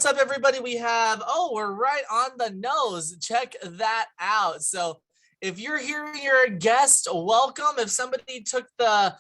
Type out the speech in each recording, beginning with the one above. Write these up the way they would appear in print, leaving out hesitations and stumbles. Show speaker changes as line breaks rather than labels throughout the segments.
up, everybody? We're right on the nose. Check that out. So if you're here, you're a guest, welcome. If somebody took a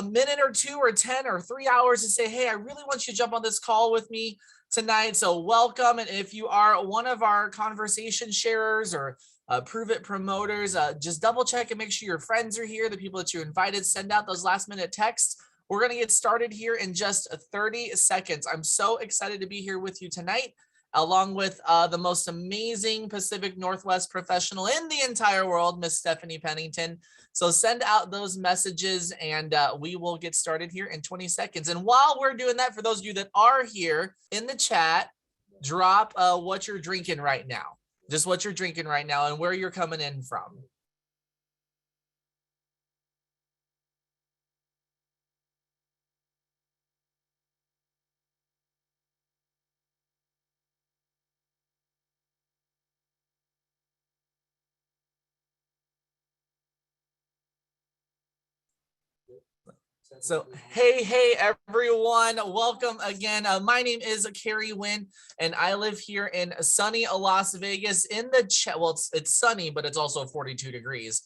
minute or two or 10 or 3 hours to say, hey, I really want you to jump on this call with me tonight, so welcome. And if you are one of our conversation sharers or Pruvit promoters, just double check and make sure your friends are here, the people that you invited. Send out those last minute texts. We're going to get started here in just 30 seconds. I'm so excited to be here with you tonight, along with the most amazing Pacific Northwest professional in the entire world, Miss Stephanie Pennington. So send out those messages and we will get started here in 20 seconds. And while we're doing that, for those of you that are here in the chat, drop what you're drinking right now. Just what you're drinking right now and where you're coming in from. So, hey, everyone. Welcome again. My name is Kary Nguyen, and I live here in sunny Las Vegas in the well, it's sunny, but it's also 42 degrees.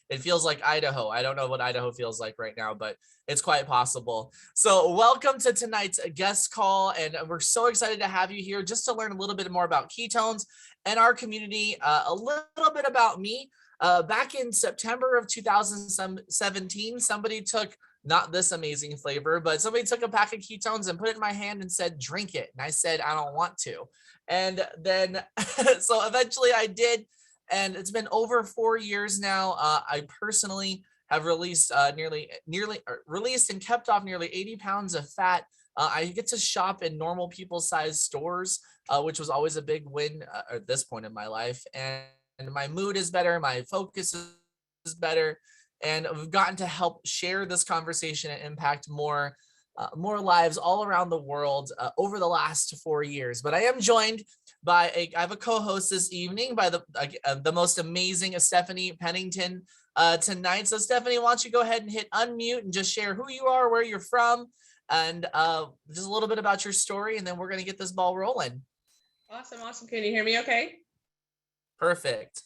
It feels like Idaho. I don't know what Idaho feels like right now, but it's quite possible. So welcome to tonight's guest call, and we're so excited to have you here just to learn a little bit more about ketones and our community, a little bit about me. Back in September of 2017, somebody took not this amazing flavor, but somebody took a pack of ketones and put it in my hand and said, drink it. And I said, I don't want to. And then, so eventually I did. And it's been over 4 years now. I personally have released released and kept off nearly 80 pounds of fat. I get to shop in normal people size stores, which was always a big win at this point in my life. And my mood is better. My focus is better. And we've gotten to help share this conversation and impact more lives all around the world over the last 4 years. But I am joined by I have a co-host this evening by the most amazing Stephanie Pennington tonight. So Stephanie, why don't you go ahead and hit unmute and just share who you are, where you're from, and just a little bit about your story, and then we're going to get this ball rolling.
Awesome. Can you hear me okay?
Perfect.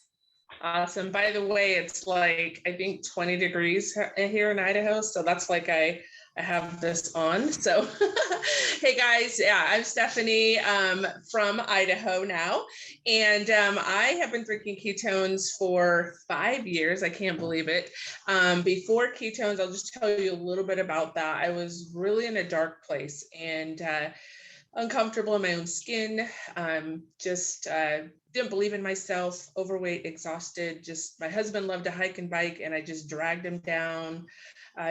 Awesome. By the way, it's like, I think 20 degrees here in Idaho. So that's like I have this on. So, hey guys, yeah, I'm Stephanie from Idaho now. And I have been drinking ketones for 5 years. I can't believe it. Before ketones, I'll just tell you a little bit about that. I was really in a dark place and uncomfortable in my own skin. Just didn't believe in myself, overweight, exhausted. Just my husband loved to hike and bike, and I just dragged him down.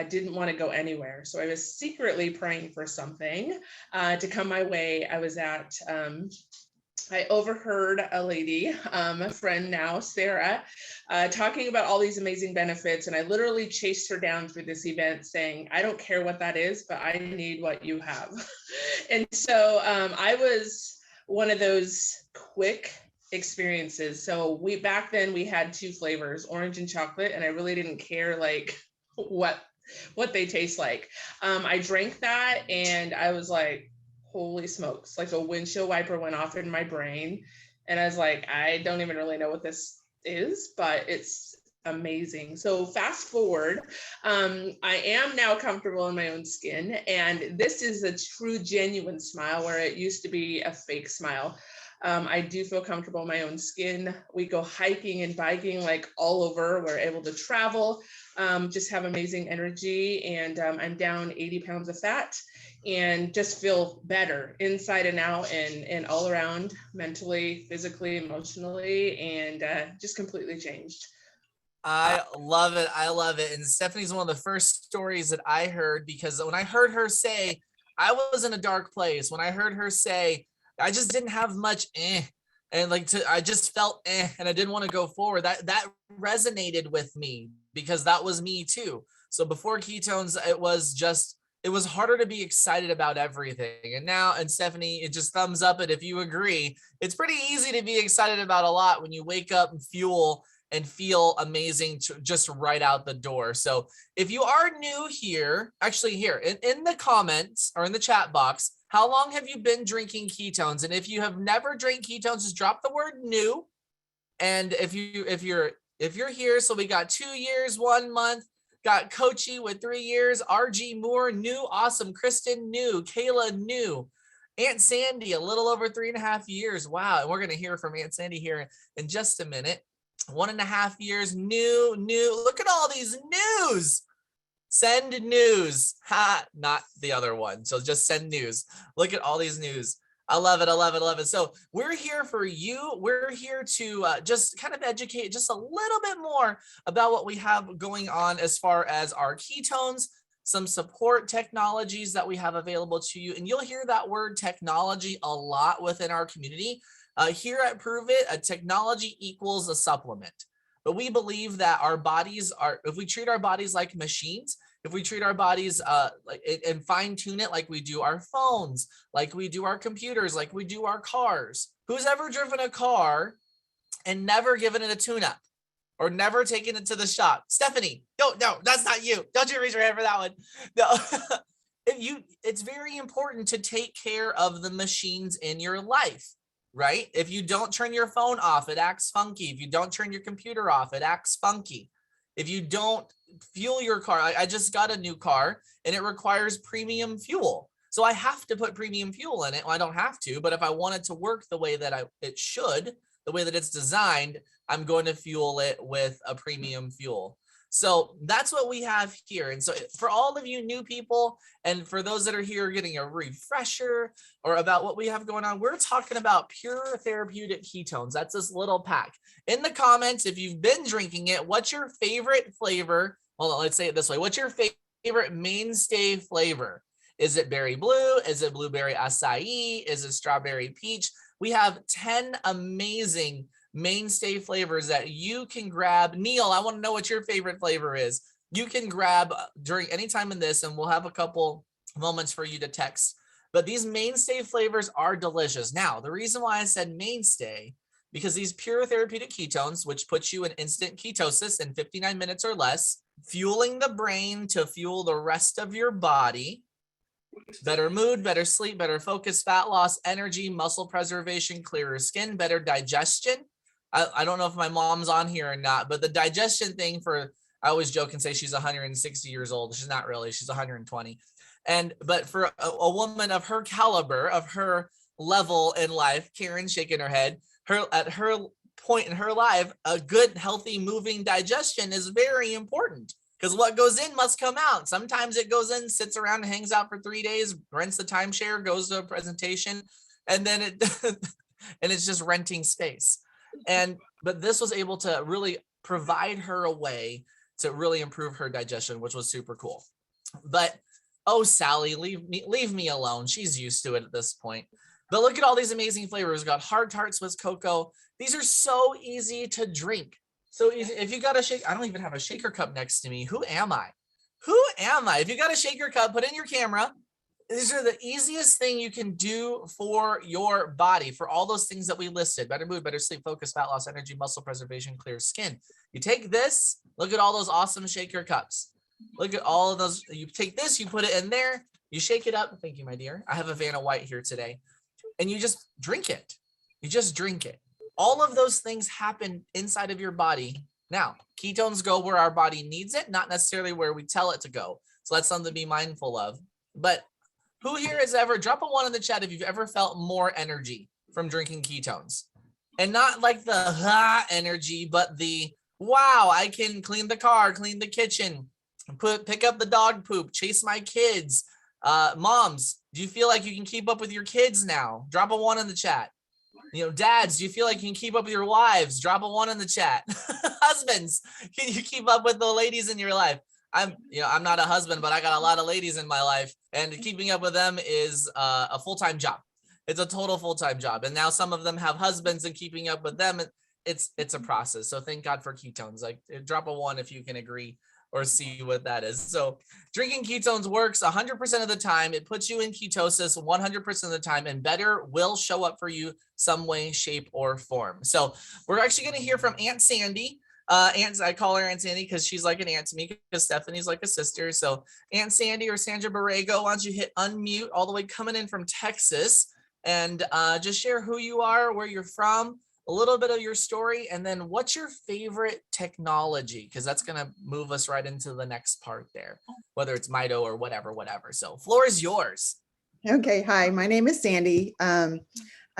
Didn't want to go anywhere. So I was secretly praying for something to come my way. I was at, I overheard a lady, a friend now, Sarah, talking about all these amazing benefits. And I literally chased her down through this event saying, I don't care what that is, but I need what you have. And so I was one of those quick experiences. So back then we had 2 flavors, orange and chocolate. And I really didn't care like what they taste like. I drank that and I was like, holy smokes, like a windshield wiper went off in my brain. And I was like, I don't even really know what this is, but it's amazing. So fast forward, I am now comfortable in my own skin. And this is a true, genuine smile where it used to be a fake smile. I do feel comfortable in my own skin. We go hiking and biking like all over. We're able to travel, just have amazing energy. And I'm down 80 pounds of fat and just feel better inside and out and all around, mentally, physically, emotionally, and just completely changed.
I love it. I love it. And Stephanie's one of the first stories that I heard, because when I heard her say, I was in a dark place. When I heard her say, I just didn't have much and I just felt and I didn't want to go forward. That resonated with me because that was me too. So before ketones, it was harder to be excited about everything. And now, and Stephanie, it just thumbs up it if you agree. It's pretty easy to be excited about a lot when you wake up and fuel and feel amazing just right out the door. So if you are new here, actually here in the comments or in the chat box, how long have you been drinking ketones? And if you have never drank ketones, just drop the word new. And if you're here, so we got 2 years, 1 month, got Kochi with 3 years, RG Moore, new, awesome, Kristen, new, Kayla, new, Aunt Sandy, a little over 3.5 years. Wow. And we're going to hear from Aunt Sandy here in just a minute. 1.5 years, new. Look at all these news. Send news. Ha, not the other one. So just send news. Look at all these news. I love it. I love it. I love it. So we're here for you. We're here to just kind of educate just a little bit more about what we have going on as far as our ketones, some support technologies that we have available to you. And you'll hear that word technology a lot within our community. Here at Pruvit, a technology equals a supplement. But we believe that our bodies are, if we treat our bodies like machines, if we treat our bodies and fine tune it like we do our phones, like we do our computers, like we do our cars. Who's ever driven a car and never given it a tune-up or never taken it to the shop? Stephanie, no, that's not you. Don't you raise your hand for that one. No. It's very important to take care of the machines in your life, right? If you don't turn your phone off, it acts funky. If you don't turn your computer off, it acts funky. If you don't fuel your car, I just got a new car and it requires premium fuel. So I have to put premium fuel in it. Well, I don't have to, but if I want it to work the way that it should, the way that it's designed, I'm going to fuel it with a premium fuel. So that's what we have here. And so for all of you new people, and for those that are here getting a refresher or about what we have going on, we're talking about pure therapeutic ketones. That's this little pack. In the comments, if you've been drinking it, what's your favorite flavor? Hold on, let's say it this way. What's your favorite mainstay flavor? Is it berry blue? Is it blueberry acai? Is it strawberry peach? We have 10 amazing mainstay flavors that you can grab. Neil, I want to know what your favorite flavor is. You can grab during any time in this, and we'll have a couple moments for you to text. But these mainstay flavors are delicious. Now, the reason why I said mainstay, because these pure therapeutic ketones, which puts you in instant ketosis in 59 minutes or less, fueling the brain to fuel the rest of your body, better mood, better sleep, better focus, fat loss, energy, muscle preservation, clearer skin, better digestion. I don't know if my mom's on here or not, but the digestion thing I always joke and say she's 160 years old. She's not really, she's 120. But for a woman of her caliber, of her level in life, Karen shaking her head, at her point in her life, a good, healthy, moving digestion is very important because what goes in must come out. Sometimes it goes in, sits around and hangs out for 3 days, rents the timeshare, goes to a presentation, and then and it's just renting space. But this was able to really provide her a way to really improve her digestion, which was super cool. But oh, Sally, leave me alone. She's used to it at this point. But look at all these amazing flavors. We've got hard tart Swiss cocoa. These are so easy to drink. So easy. If you got a shake, I don't even have a shaker cup next to me. Who am I? If you got a shaker cup, put in your camera. These are the easiest thing you can do for your body, for all those things that we listed: better mood, better sleep, focus, fat loss, energy, muscle preservation, clear skin. You take this, look at all those awesome shaker cups. Look at all of those. You take this, you put it in there, you shake it up. Thank you, my dear. I have a Vanna White here today. And you just drink it. You just drink it. All of those things happen inside of your body. Now, ketones go where our body needs it, not necessarily where we tell it to go. So that's something to be mindful of. But who here has ever, drop a 1 in the chat if you've ever felt more energy from drinking ketones? And not like the energy, but the, wow, I can clean the car, clean the kitchen, pick up the dog poop, chase my kids. Moms, do you feel like you can keep up with your kids now? Drop a 1 in the chat. Dads, do you feel like you can keep up with your wives? Drop a 1 in the chat. Husbands, can you keep up with the ladies in your life? I'm not a husband, but I got a lot of ladies in my life, and keeping up with them is a full-time job. It's a total full-time job. And now some of them have husbands, and keeping up with them, it's a process. So thank God for ketones. Like, drop a 1 if you can agree or see what that is. So drinking ketones works 100% of the time. It puts you in ketosis 100% of the time, and better will show up for you some way, shape, or form. So we're actually going to hear from Aunt Sandy. I call her Aunt Sandy because she's like an aunt to me because Stephanie's like a sister. So Aunt Sandy or Sandra Borrego, why don't you hit unmute all the way coming in from Texas and just share who you are, where you're from, a little bit of your story, and then what's your favorite technology? Because that's going to move us right into the next part there, whether it's Mito or whatever. So floor is yours.
Okay, hi, my name is Sandy. I'm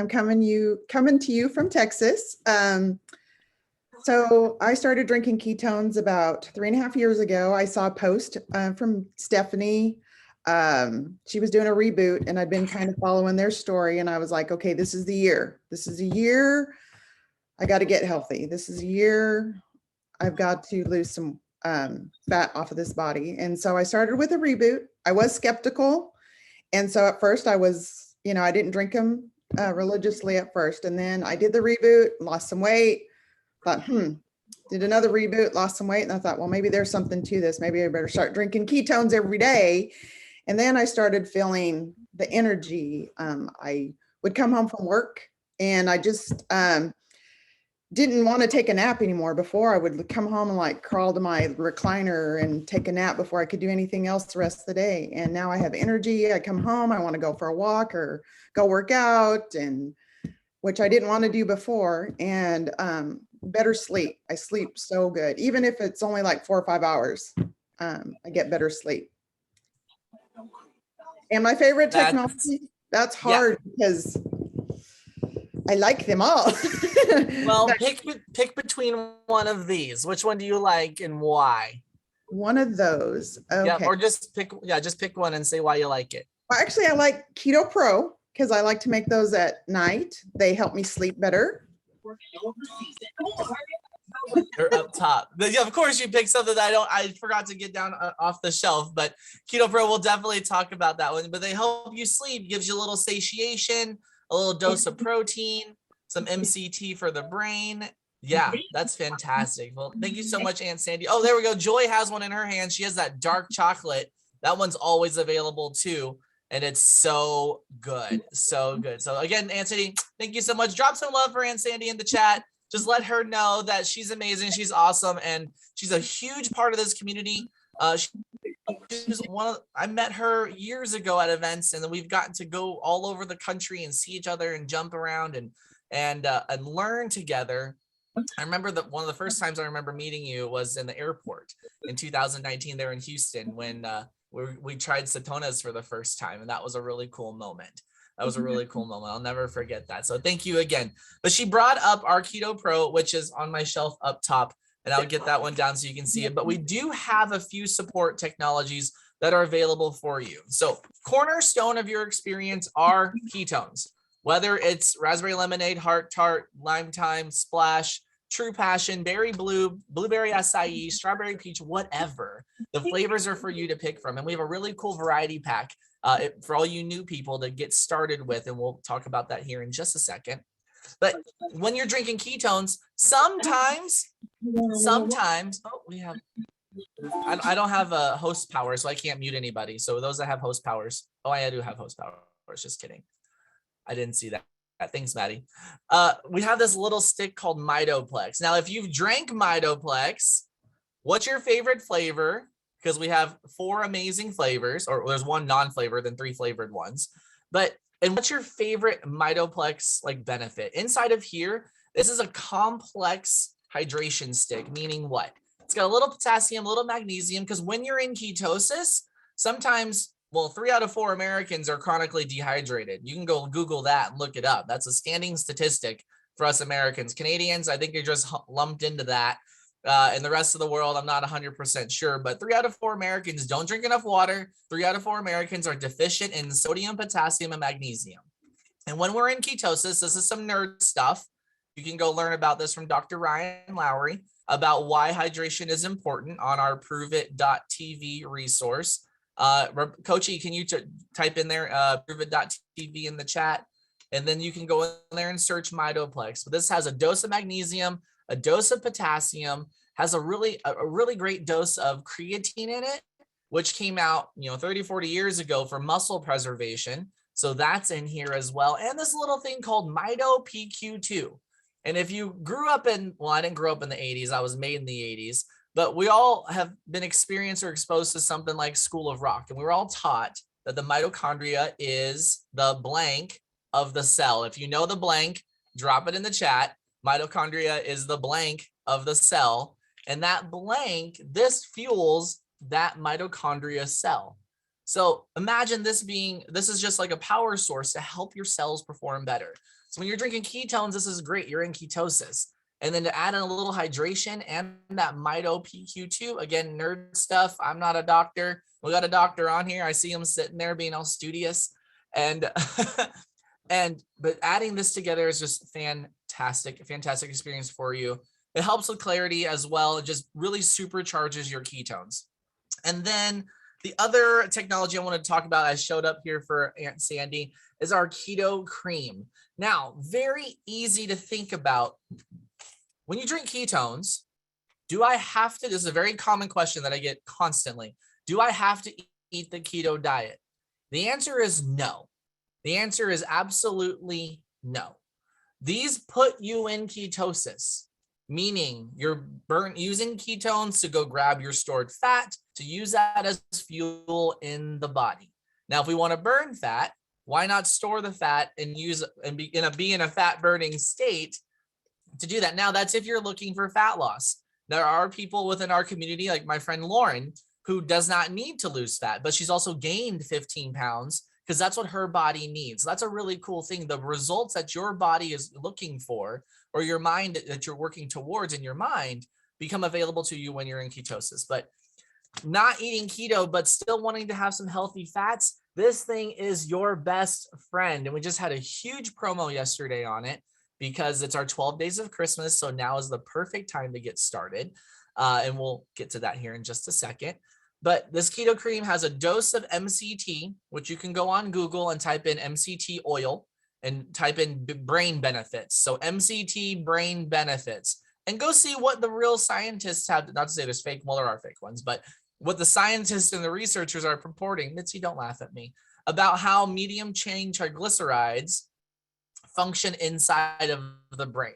coming to you from Texas. So I started drinking ketones about 3.5 years ago. I saw a post from Stephanie. She was doing a reboot and I'd been kind of following their story and I was like, okay, this is the year. This is a year I got to get healthy. This is a year I've got to lose some fat off of this body. And so I started with a reboot. I was skeptical. And so at first I was, I didn't drink them religiously at first. And then I did the reboot, lost some weight, thought, did another reboot, lost some weight. And I thought, well, maybe there's something to this. Maybe I better start drinking ketones every day. And then I started feeling the energy. I would come home from work and I just didn't want to take a nap anymore. Before I would come home and like crawl to my recliner and take a nap before I could do anything else the rest of the day. And now I have energy. I come home, I want to go for a walk or go work out, and which I didn't want to do before. And better sleep. I sleep so good. Even if it's only like 4 or 5 hours, I get better sleep. And my favorite technology, that's hard because I like them all.
Well, pick between one of these. Which one do you like and why?
One of those. Okay.
Yeah, or just pick one and say why you like it.
Well, actually, I like Keto Pro because I like to make those at night. They help me sleep better.
They're up top. Yeah, of course, you picked something that I forgot to get down off the shelf, but Keto Pro, we'll definitely talk about that one. But they help you sleep, gives you a little satiation, a little dose of protein, some MCT for the brain. Yeah, that's fantastic. Well, thank you so much, Aunt Sandy. Oh, there we go. Joy has one in her hand. She has that dark chocolate. That one's always available too. And it's so good. So good. So again, Aunt Sandy, thank you so much. Drop some love for Aunt Sandy in the chat. Just let her know that she's amazing. She's awesome. And she's a huge part of this community. I met her years ago at events, and then we've gotten to go all over the country and see each other and jump around and learn together. I remember that one of the first times I remember meeting you was in the airport in 2019 there in Houston when we tried Ketones for the first time, and that was a really cool moment. I'll never forget that. So thank you again. But she brought up our Keto Pro, which is on my shelf up top, and I'll get that one down so you can see it. But we do have a few support technologies that are available for you. So cornerstone of your experience are ketones, whether it's raspberry lemonade, heart tart, lime thyme, splash, true passion, berry blue, blueberry acai, strawberry peach, whatever. The flavors are for you to pick from. And we have a really cool variety pack for all you new people to get started with. And we'll talk about that here in just a second. But when you're drinking ketones, sometimes, I don't have a host power, so I can't mute anybody. So those that have host powers, I do have host powers, just kidding. I didn't see that. Thanks, Maddie. We have this little stick called Mitoplex. Now, if you've drank Mitoplex, what's your favorite flavor? Because we have 4 amazing flavors, or there's 1 non-flavored, then 3 flavored ones. And what's your favorite Mitoplex benefit? Inside of here, this is a complex hydration stick, meaning what? It's got a little potassium, a little magnesium, because when you're in ketosis, sometimes, 3 out of 4 Americans are chronically dehydrated. You can go Google that and look it up. That's a standing statistic for us Americans. Canadians, I think you're just lumped into that. And the rest of the world, I'm not 100% sure, but 3 out of 4 Americans don't drink enough water. 3 out of 4 Americans are deficient in sodium, potassium, and magnesium. And when we're in ketosis, this is some nerd stuff. You can go learn about this from Dr. Ryan Lowry about why hydration is important on our Pruvit.tv resource. Coachy, can you type in there Pruvit.tv in the chat? And then you can go in there and search Mitoplex. But this has a dose of magnesium, a dose of potassium, has a really great dose of creatine in it, which came out 30, 40 years ago for muscle preservation. So that's in here as well. And this little thing called Mito PQ2. And if you grew up well, I didn't grow up in the 80s. I was made in the 80s, but we all have been experienced or exposed to something like School of Rock. And we were all taught that the mitochondria is the blank of the cell. If you know the blank, drop it in the chat. Mitochondria is the blank of the cell. And that blank, this fuels that mitochondria cell. So imagine this is just like a power source to help your cells perform better. So when you're drinking ketones, this is great. You're in ketosis. And then to add in a little hydration and that mito PQ2, again, nerd stuff. I'm not a doctor. We got a doctor on here. I see him sitting there being all studious. And but adding this together is just fantastic experience for you. It helps with clarity as well. It just really supercharges your ketones. And then the other technology I want to talk about, I showed up here for Aunt Sandy, is our keto cream. Now, very easy to think about. When you drink ketones, do I have to, this is a very common question that I get constantly. Do I have to eat the keto diet? The answer is no. The answer is absolutely no. These put you in ketosis, meaning you're using ketones to go grab your stored fat, to use that as fuel in the body. Now, if we want to burn fat, why not store the fat and be in a fat burning state to do that? Now, that's if you're looking for fat loss. There are people within our community, like my friend Lauren, who does not need to lose fat, but she's also gained 15 pounds because that's what her body needs. That's a really cool thing. The results that your body is looking for, or your mind that you're working towards in your mind, become available to you when you're in ketosis. But not eating keto, but still wanting to have some healthy fats, this thing is your best friend. And we just had a huge promo yesterday on it because it's our 12 days of Christmas. So now is the perfect time to get started. And we'll get to that here in just a second. But this keto cream has a dose of MCT, which you can go on Google and type in MCT oil and type in brain benefits. So MCT brain benefits, and go see what the real scientists have, not to say there's fake, well, there are fake ones, but what the scientists and the researchers are purporting, Mitzi, don't laugh at me, about how medium chain triglycerides function inside of the brain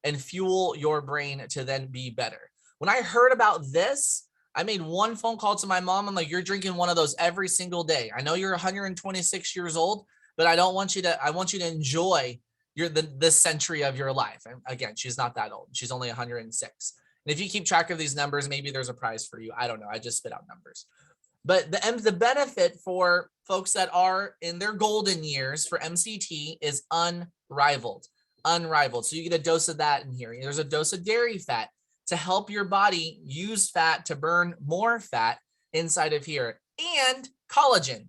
and fuel your brain to then be better. When I heard about this, I made one phone call to my mom. I'm like, you're drinking one of those every single day. I know you're 126 years old, but I want you to enjoy this century of your life. And again, she's not that old. She's only 106. And if you keep track of these numbers, maybe there's a prize for you. I don't know. I just spit out numbers. But the benefit for folks that are in their golden years for MCT is unrivaled. So you get a dose of that in here. There's a dose of dairy fat to help your body use fat to burn more fat inside of here. And collagen.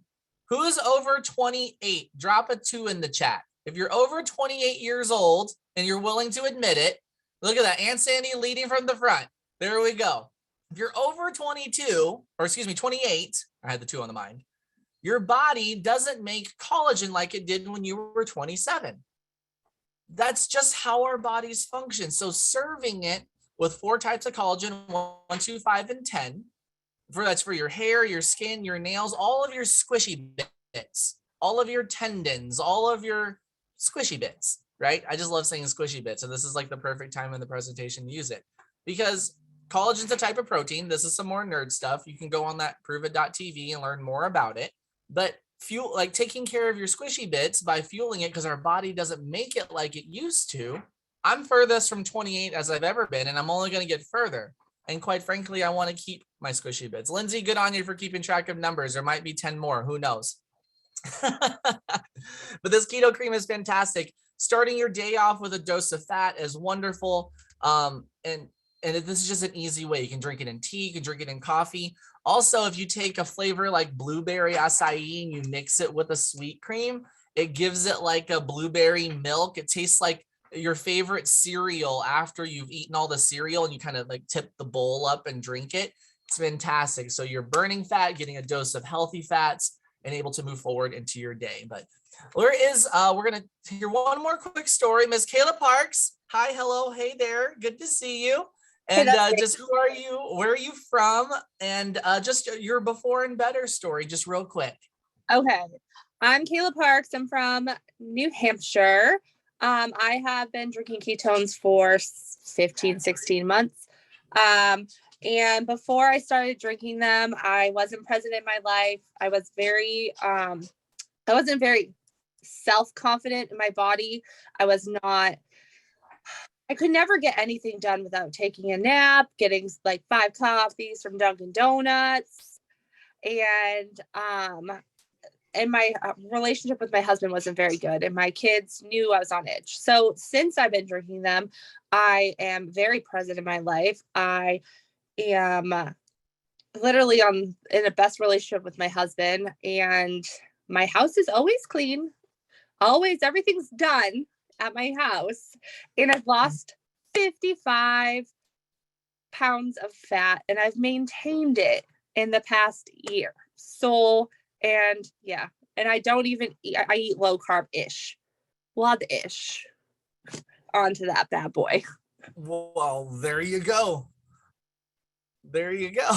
Who's over 28? Drop a 2 in the chat. If you're over 28 years old and you're willing to admit it, look at that. Aunt Sandy leading from the front. There we go. If you're over 28, I had the 2 on the mind. Your body doesn't make collagen like it did when you were 27. That's just how our bodies function. So serving it with 4 types of collagen, 1, 2, 5, and 10. That's for your hair, your skin, your nails, all of your squishy bits, all of your tendons, all of your squishy bits, right? I just love saying squishy bits. So this is like the perfect time in the presentation to use it because collagen's a type of protein. This is some more nerd stuff. You can go on that pruvit.tv and learn more about it. But taking care of your squishy bits by fueling it, because our body doesn't make it like it used to. I'm furthest from 28 as I've ever been, and I'm only going to get further. And quite frankly, I want to keep my squishy bits. Lindsay, good on you for keeping track of numbers. There might be 10 more. Who knows? But this keto cream is fantastic. Starting your day off with a dose of fat is wonderful. And this is just an easy way. You can drink it in tea. You can drink it in coffee. Also, if you take a flavor like blueberry acai and you mix it with a sweet cream, it gives it like a blueberry milk. It tastes like your favorite cereal after you've eaten all the cereal and you kind of like tip the bowl up and drink it. It's fantastic. So you're burning fat, getting a dose of healthy fats, and able to move forward into your day. But we're going to hear one more quick story. Miss Kayla Parks. Hi, hello, hey there. Good to see you. And just who are you? Where are you from? And just your before and better story, just real quick.
Okay. I'm Kayla Parks. I'm from New Hampshire. I have been drinking ketones for 15, 16 months. And before I started drinking them, I wasn't present in my life. I wasn't very self-confident in my body. I could never get anything done without taking a nap, getting like 5 coffees from Dunkin' Donuts. And my relationship with my husband wasn't very good, and my kids knew I was on edge. So since I've been drinking them, I am very present in my life. I am literally in a best relationship with my husband, and my house is always clean. Always, everything's done at my house. And I've lost 55 pounds of fat, and I've maintained it in the past year. So, and yeah, and I don't even eat, I eat low carb-ish, blood-ish onto that bad boy.
Well, there you go. There you go.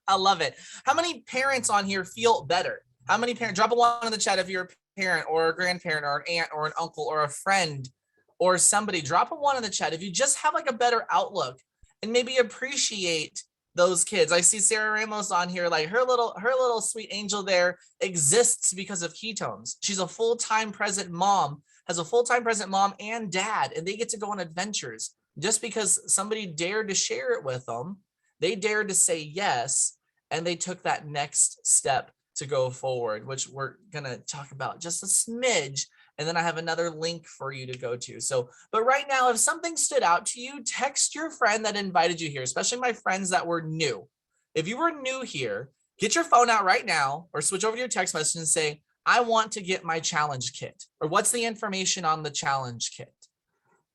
I love it. How many parents on here feel better? How many parents? Drop a one in the chat if you're a parent or a grandparent or an aunt or an uncle or a friend or somebody. Drop a one in the chat if you just have like a better outlook and maybe appreciate those kids. I see Sarah Ramos on here, like her little sweet angel there exists because of ketones. She's a full-time present mom, has a full-time present mom and dad, and they get to go on adventures just because somebody dared to share it with them. They dared to say yes, and they took that next step to go forward, which we're gonna talk about just a smidge. And then I have another link for you to go to. So, but right now, if something stood out to you, text your friend that invited you here, especially my friends that were new. If you were new here, get your phone out right now or switch over to your text message and say, I want to get my challenge kit, or what's the information on the challenge kit?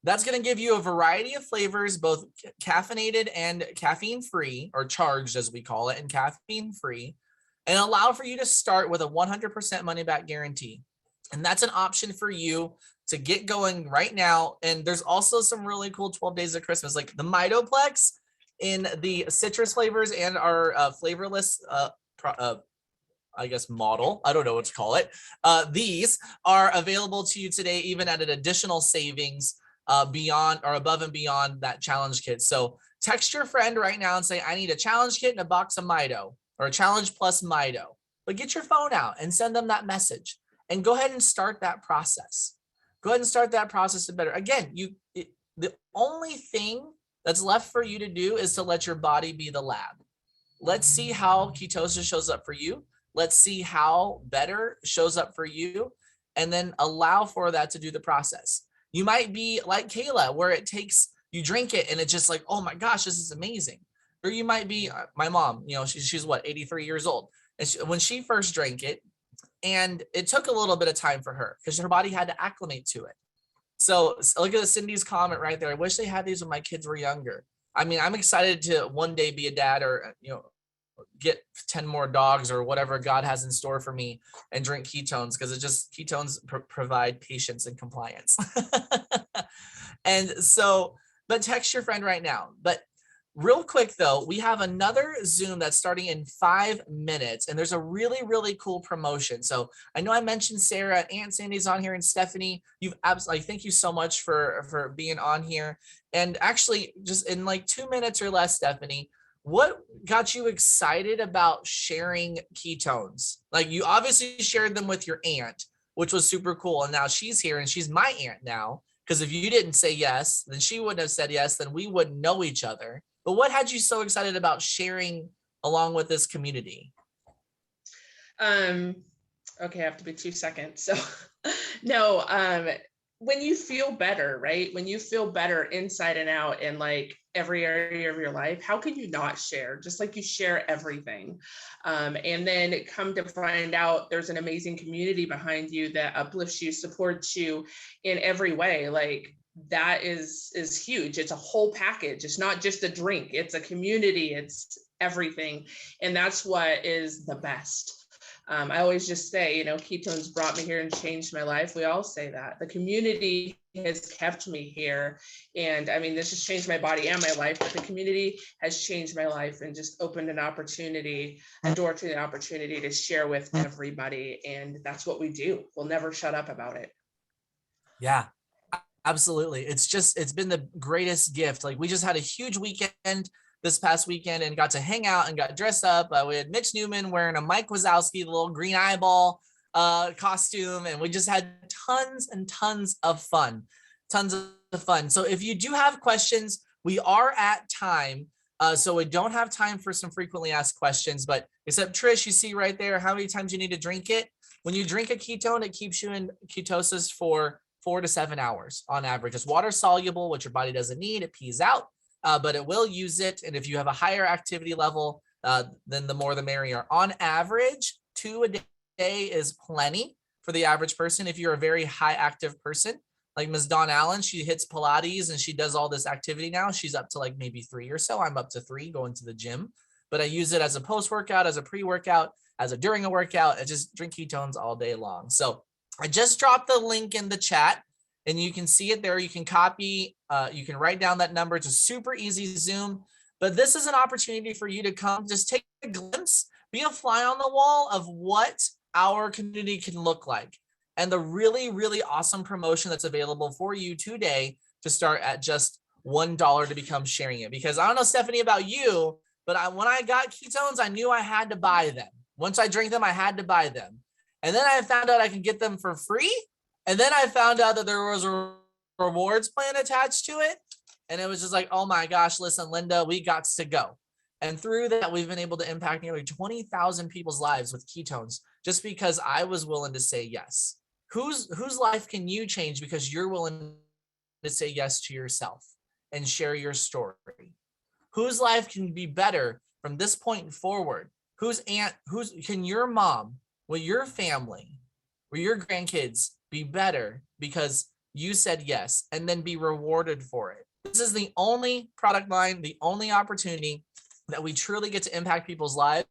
That's going to give you a variety of flavors, both caffeinated and caffeine free, or charged as we call it, and caffeine free, and allow for you to start with a 100% money back guarantee. And that's an option for you to get going right now. And there's also some really cool 12 days of Christmas, like the Mitoplex in the citrus flavors and our flavorless, I guess, model. I don't know what to call it. These are available to you today, even at an additional savings beyond or above and beyond that challenge kit. So text your friend right now and say, I need a challenge kit and a box of Mito, or a challenge plus Mito. But get your phone out and send them that message. And go ahead and start that process. Go ahead and start that process to better. Again, the only thing that's left for you to do is to let your body be the lab. Let's see how ketosis shows up for you. Let's see how better shows up for you, and then allow for that to do the process. You might be like Kayla, where it takes, you drink it and it's just like, oh my gosh, this is amazing. Or you might be my mom, she's what, 83 years old. And when she first drank it, and it took a little bit of time for her because her body had to acclimate to it. So look at Cindy's comment right there. I wish they had these when my kids were younger. I mean, I'm excited to one day be a dad, or, get 10 more dogs or whatever God has in store for me, and drink ketones, because ketones provide patience and compliance. And so, but text your friend right now. But real quick though, we have another Zoom that's starting in 5 minutes, and there's a really, really cool promotion. So I know I mentioned Sarah, Aunt Sandy's on here, and Stephanie. You've absolutely, thank you so much for being on here. And actually, just in like 2 minutes or less, Stephanie, what got you excited about sharing ketones? Like, you obviously shared them with your aunt, which was super cool. And now she's here and she's my aunt now. Because if you didn't say yes, then she wouldn't have said yes, then we wouldn't know each other. But what had you so excited about sharing along with this community?
Okay, I have to be 2 seconds. So no, when you feel better, right? When you feel better inside and out in like every area of your life, how can you not share? Just like you share everything. And then come to find out there's an amazing community behind you that uplifts you, supports you in every way. Like, that is huge. It's a whole package. It's not just a drink, it's a community, it's everything. And that's what is the best. I always just say, ketones brought me here and changed my life. We all say that. The community has kept me here. And I mean, this has changed my body and my life, but the community has changed my life and just opened a door to the opportunity to share with everybody. And that's what we do. We'll never shut up about it.
Yeah. Absolutely. It's been the greatest gift. Like we just had a huge weekend this past weekend and got to hang out and got dressed up. We had Mitch Newman wearing a Mike Wazowski, the little green eyeball costume. And we just had tons and tons of fun, tons of fun. So if you do have questions, we are at time. So we don't have time for some frequently asked questions, but except Trish, you see right there, how many times you need to drink it. When you drink a ketone, it keeps you in ketosis for 4 to 7 hours on average. It's water soluble, which your body doesn't need. It pees out, but it will use it. And if you have a higher activity level, then the more the merrier. On average, 2 a day is plenty for the average person. If you're a very high active person, like Ms. Dawn Allen, she hits Pilates and she does all this activity now. She's up to like maybe 3 or so. I'm up to 3 going to the gym, but I use it as a post-workout, as a pre-workout, as a during a workout. I just drink ketones all day long. So I just dropped the link in the chat and you can see it there. You can copy, you can write down that number. It's a super easy Zoom, but this is an opportunity for you to come just take a glimpse, be a fly on the wall of what our community can look like. And the really, really awesome promotion that's available for you today to start at just $1 to become sharing it. Because I don't know, Stephanie, about you, but when I got ketones, I knew I had to buy them. Once I drank them, I had to buy them. And then I found out I can get them for free. And then I found out that there was a rewards plan attached to it. And it was just like, oh my gosh, listen, Linda, we got to go. And through that, we've been able to impact nearly 20,000 people's lives with ketones just because I was willing to say yes. Whose life can you change because you're willing to say yes to yourself and share your story? Whose life can be better from this point forward? Can your mom, will your family, will your grandkids be better because you said yes and then be rewarded for it? This is the only product line, the only opportunity that we truly get to impact people's lives.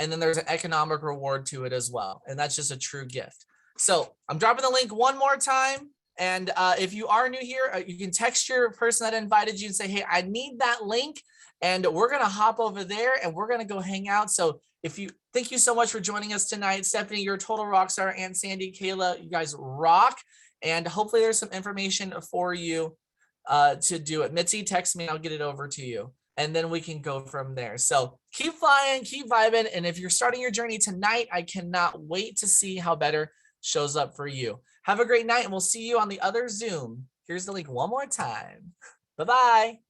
And then there's an economic reward to it as well. And that's just a true gift. So I'm dropping the link one more time. And if you are new here, you can text your person that invited you and say, hey, I need that link. And we're going to hop over there and we're going to go hang out. So thank you so much for joining us tonight. Stephanie, you're a total rock star. Aunt Sandy, Kayla, you guys rock. And hopefully there's some information for you to do it. Mitzi, text me, I'll get it over to you. And then we can go from there. So keep flying, keep vibing. And if you're starting your journey tonight, I cannot wait to see how better shows up for you. Have a great night and we'll see you on the other Zoom. Here's the link one more time. Bye-bye.